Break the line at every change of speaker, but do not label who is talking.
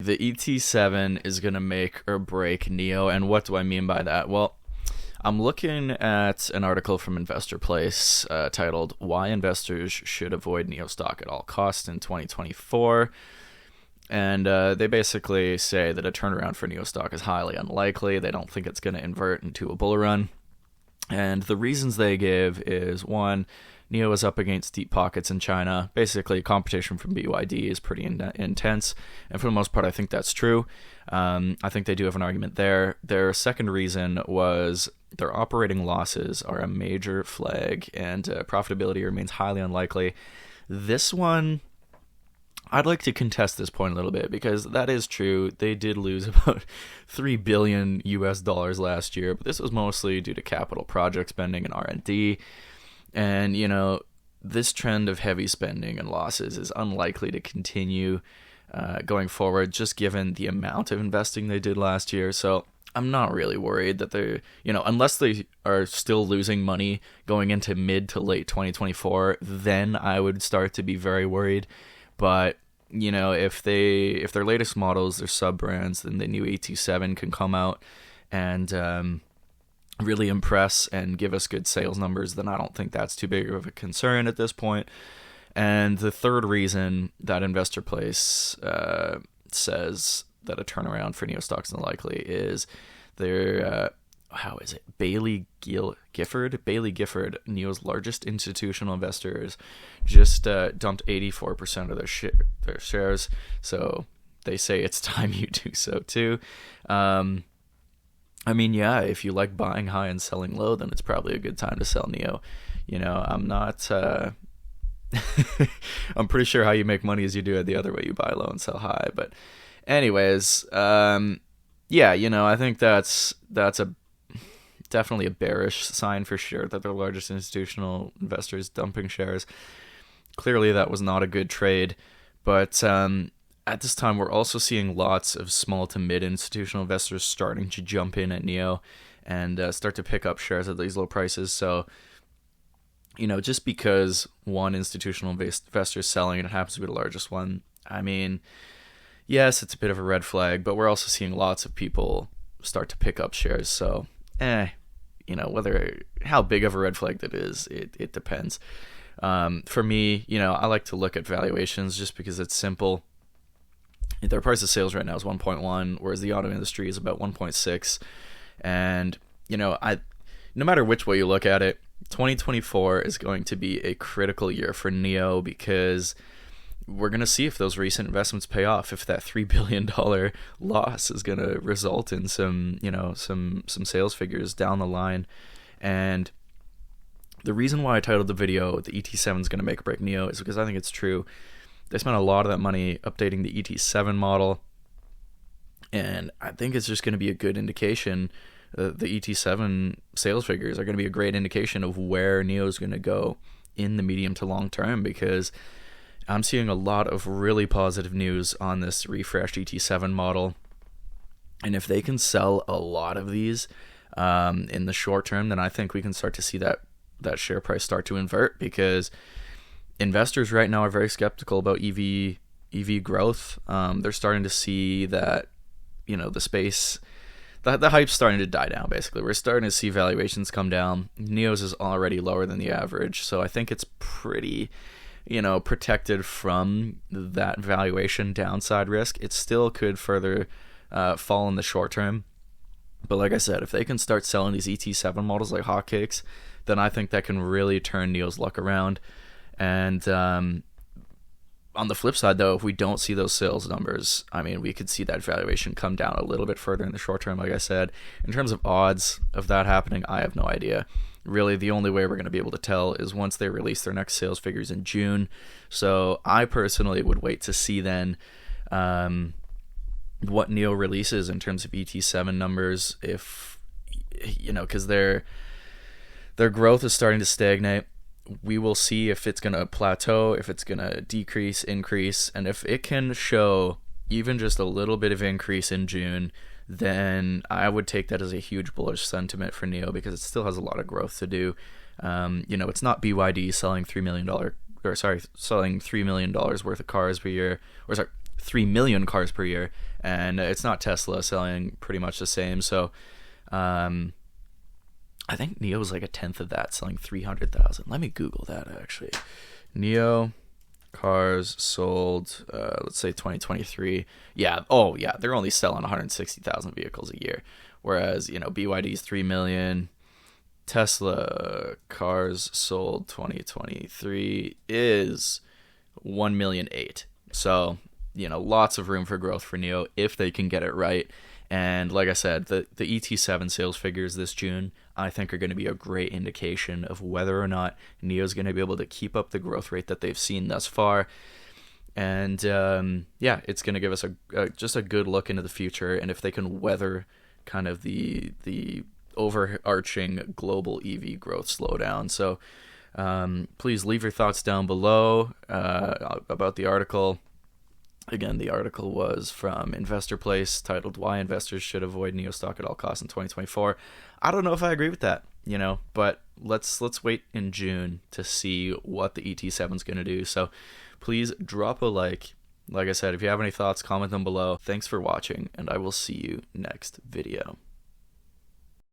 the ET7 is going to make or break NIO. And what do I mean by that? Well, I'm looking at an article from Investor Place titled "Why Investors Should Avoid NIO Stock at All Costs in 2024." And they basically say that a turnaround for NIO stock is highly unlikely. They don't think it's going to invert into a bull run. And the reasons they give is, one, NIO is up against deep pockets in China. Basically, competition from BYD is pretty intense. And for the most part, I think that's true. I think they do have an argument there. Their second reason was their operating losses are a major flag, and profitability remains highly unlikely. This one, I'd like to contest this point a little bit, because that is true. They did lose about $3 billion last year, but this was mostly due to capital project spending and R&D. And, this trend of heavy spending and losses is unlikely to continue going forward, just given the amount of investing they did last year. So I'm not really worried that they're, unless they are still losing money going into mid to late 2024, then I would start to be very worried. But, if their latest models, their sub-brands, then the new ET7 can come out and really impress and give us good sales numbers, then I don't think that's too big of a concern at this point. And the third reason that Investor Place says that a turnaround for NIO stocks is unlikely is their Bailey Gifford, NIO's largest institutional investors, just dumped 84% of their shares. So they say it's time you do so too. If you like buying high and selling low, then it's probably a good time to sell NIO. I'm not. I'm pretty sure how you make money is you do it the other way. You buy low and sell high. But anyways, I think that's definitely a bearish sign for sure, that their largest institutional investors dumping shares. Clearly that was not a good trade, but at this time we're also seeing lots of small to mid institutional investors starting to jump in at NIO and start to pick up shares at these low prices. So just because one institutional investor is selling and it happens to be the largest one, yes, it's a bit of a red flag, but we're also seeing lots of people start to pick up shares. So how big of a red flag that is, it depends. For me, I like to look at valuations just because it's simple. Their price of sales right now is 1.1, whereas the auto industry is about 1.6. And, no matter which way you look at it, 2024 is going to be a critical year for NIO, because we're going to see if those recent investments pay off, if that $3 billion loss is going to result in some sales figures down the line. And the reason why I titled the video, the ET7 is going to make or break NIO, is because I think it's true. They spent a lot of that money updating the ET7 model, and I think it's just going to be a good indication. The ET7 sales figures are going to be a great indication of where NIO is going to go in the medium to long term, because I'm seeing a lot of really positive news on this refreshed ET7 model. And if they can sell a lot of these in the short term, then I think we can start to see that share price start to invert, because investors right now are very skeptical about EV growth. They're starting to see that, the space, the hype's starting to die down, basically. We're starting to see valuations come down. NIO's is already lower than the average, so I think it's pretty, protected from that valuation downside risk. It still could further fall in the short term. But like I said, if they can start selling these ET7 models like hotcakes, then I think that can really turn NIO's luck around. And on the flip side, though, if we don't see those sales numbers, we could see that valuation come down a little bit further in the short term, like I said. In terms of odds of that happening, I have no idea. Really, the only way we're going to be able to tell is once they release their next sales figures in June. So I personally would wait to see then what NIO releases in terms of ET7 numbers, if, because their growth is starting to stagnate. We will see if it's going to plateau, if it's going to decrease, increase, and if it can show even just a little bit of increase in June, then I would take that as a huge bullish sentiment for NIO, because it still has a lot of growth to do. It's not BYD selling $3 million worth of cars per year, 3 million cars per year, and it's not Tesla selling pretty much the same. So I think NIO is like a tenth of that, selling 300,000. Let me Google that actually. NIO cars sold, let's say 2023. Yeah, oh yeah, they're only selling 160,000 vehicles a year, whereas BYD's 3 million. Tesla cars sold 2023 is 1,000,008. So lots of room for growth for NIO if they can get it right. And like I said, the ET7 sales figures this June, I think, are going to be a great indication of whether or not NIO is going to be able to keep up the growth rate that they've seen thus far. And it's going to give us just a good look into the future, and if they can weather kind of the overarching global EV growth slowdown. So please leave your thoughts down below about the article. Again, the article was from Investor Place, titled "Why Investors Should Avoid NIO Stock at All Costs in 2024." I don't know if I agree with that, but let's wait in June to see what the ET7 is going to do. So please drop a like. Like I said, if you have any thoughts, comment them below. Thanks for watching, and I will see you next video.